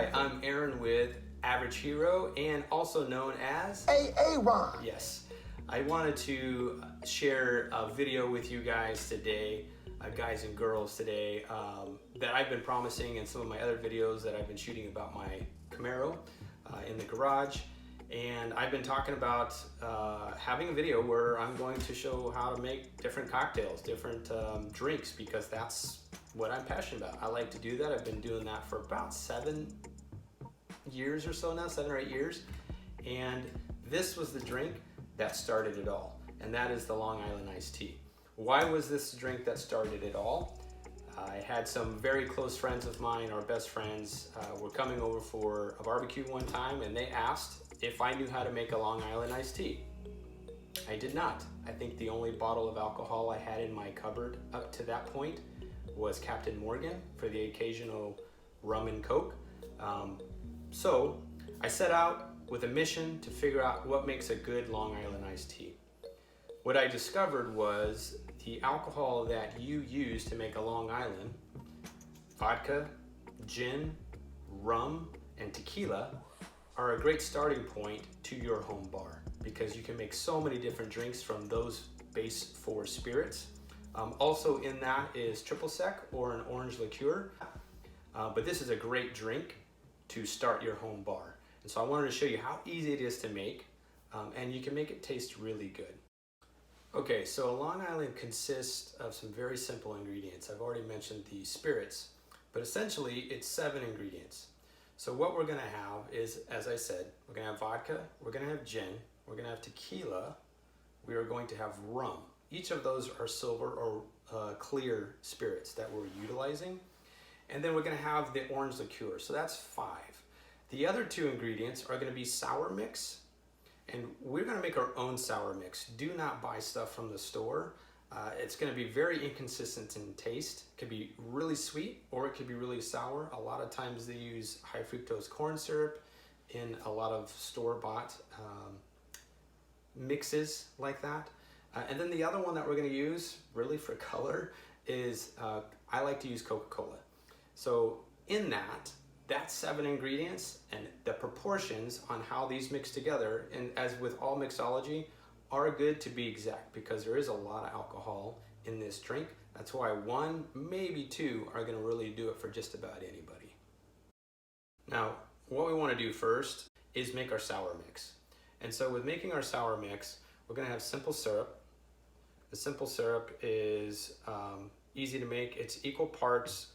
Hi, I'm Aaron with Average Hero and also known as Ron. Yes. I wanted to share a video with you guys today, guys and girls today, that I've been promising in some of my other videos that I've been shooting about my Camaro in the garage. And I've been talking about having a video where I'm going to show how to make different cocktails, different drinks, because that's what I'm passionate about. I like to do that. I've been doing that for about 7 years or so now, 7 or 8 years. And this was the drink that started it all, and that is the Long Island iced tea. Why was this the drink that started it all? I had some very close friends of mine, our best friends, were coming over for a barbecue one time, and they asked if I knew how to make a Long Island iced tea. I did not. I think the only bottle of alcohol I had in my cupboard up to that point was Captain Morgan for the occasional rum and coke. So I set out with a mission to figure out what makes a good Long Island iced tea. What I discovered was the alcohol that you use to make a Long Island, vodka, gin, rum, and tequila, are a great starting point to your home bar, because you can make so many different drinks from those base 4 spirits. Also in that is Triple Sec or an orange liqueur, but this is a great drink to start your home bar. And so I wanted to show you how easy it is to make, and you can make it taste really good. Okay, so a Long Island consists of some very simple ingredients. I've already mentioned the spirits, but essentially it's 7 ingredients. So what we're gonna have is, as I said, we're gonna have vodka, we're gonna have gin, we're gonna have tequila, we are going to have rum. Each of those are silver or clear spirits that we're utilizing. And then we're gonna have the orange liqueur, so that's 5. The other 2 ingredients are gonna be sour mix, and we're gonna make our own sour mix. Do not buy stuff from the store. It's gonna be very inconsistent in taste. It could be really sweet or it could be really sour. A lot of times they use high fructose corn syrup in a lot of store-bought mixes like that. And then the other one that we're gonna use, really for color, is I like to use Coca-Cola. So in that's 7 ingredients, and the proportions on how these mix together, and as with all mixology, are good to be exact, because there is a lot of alcohol in this drink. That's why 1, maybe 2 are gonna really do it for just about anybody. Now, what we wanna do first is make our sour mix. And so with making our sour mix, we're gonna have simple syrup. The simple syrup is easy to make. It's equal parts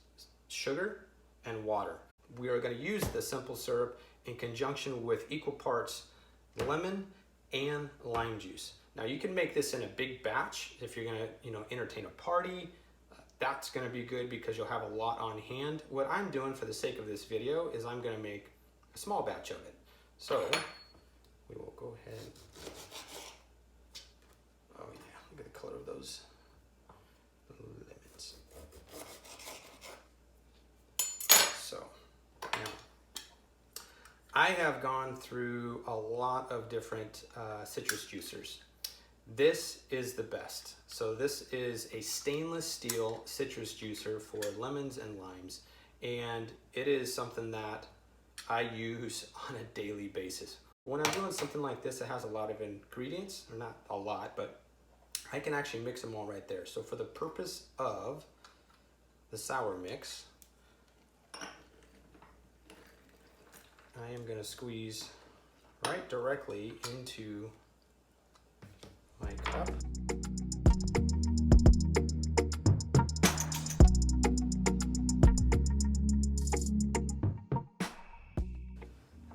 sugar and water. We are gonna use the simple syrup in conjunction with equal parts lemon and lime juice. Now you can make this in a big batch if you're gonna, entertain a party. That's gonna be good because you'll have a lot on hand. What I'm doing for the sake of this video is I'm gonna make a small batch of it. So we will go ahead. Oh yeah, look at the color of those lemons. So now, I have gone through a lot of different citrus juicers. This is the best. So this is a stainless steel citrus juicer for lemons and limes. And it is something that I use on a daily basis. When I'm doing something like this, it has a lot of ingredients, or not a lot, but I can actually mix them all right there. So for the purpose of the sour mix, I am going to squeeze right directly into my cup.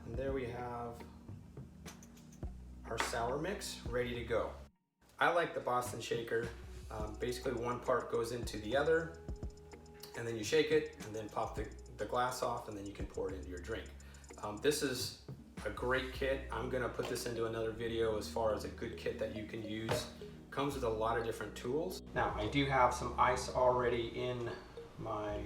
And there we have our sour mix ready to go. I like the Boston shaker. Basically 1 part goes into the other, and then you shake it and then pop the glass off, and then you can pour it into your drink. This is a great kit. I'm gonna put this into another video as far as a good kit that you can use. Comes with a lot of different tools. Now I do have some ice already in my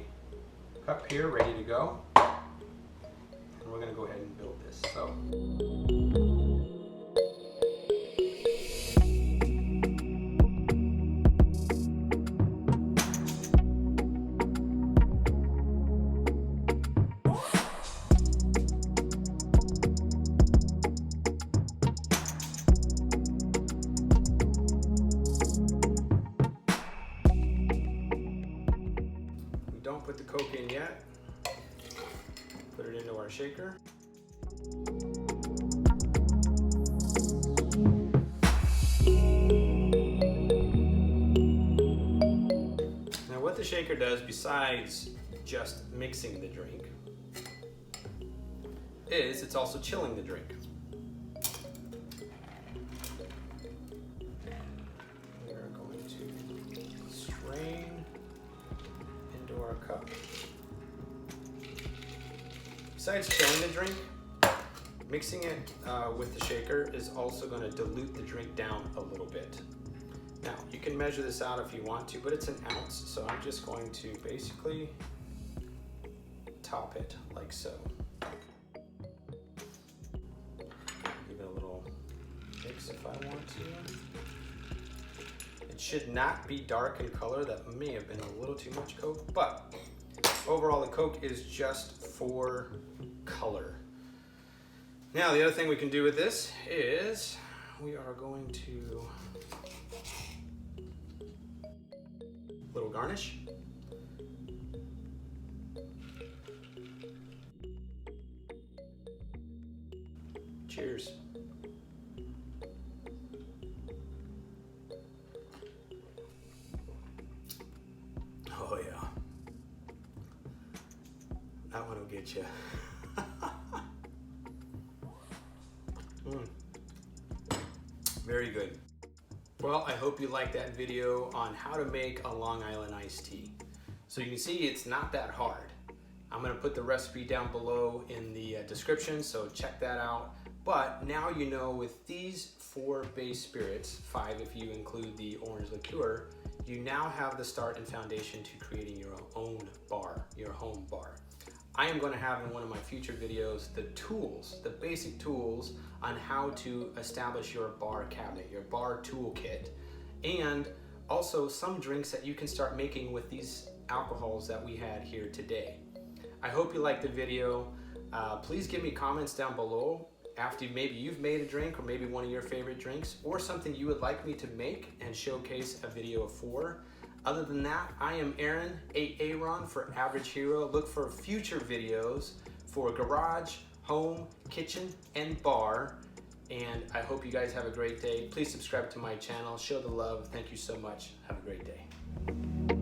cup here, ready to go. And we're gonna go ahead and build this. So. put the Coke in yet. Put it into our shaker. Now what the shaker does besides just mixing the drink is it's also chilling the drink. We are going to strain into our cup. Besides chilling the drink, mixing it with the shaker is also going to dilute the drink down a little bit. Now, you can measure this out if you want to, but it's an ounce, so I'm just going to basically top it like so. Give it a little mix if I want to. It should not be dark in color. That may have been a little too much Coke, but overall the Coke is just for color. Now, the other thing we can do with this is we are going to little garnish. Cheers. Oh yeah. That one will get you. Very good. Well, I hope you liked that video on how to make a Long Island iced tea. So you can see it's not that hard. I'm gonna put the recipe down below in the description, so check that out. But now you know with these 4 base spirits, 5 if you include the orange liqueur, you now have the start and foundation to creating your own bar, your home bar. I am going to have in one of my future videos the tools, the basic tools on how to establish your bar cabinet, your bar toolkit, and also some drinks that you can start making with these alcohols that we had here today. I hope you liked the video. Please give me comments down below after maybe you've made a drink or maybe one of your favorite drinks or something you would like me to make and showcase a video for. Other than that, I am Aaron, Aaron for Average Hero. Look for future videos for garage, home, kitchen, and bar. And I hope you guys have a great day. Please subscribe to my channel. Show the love. Thank you so much. Have a great day.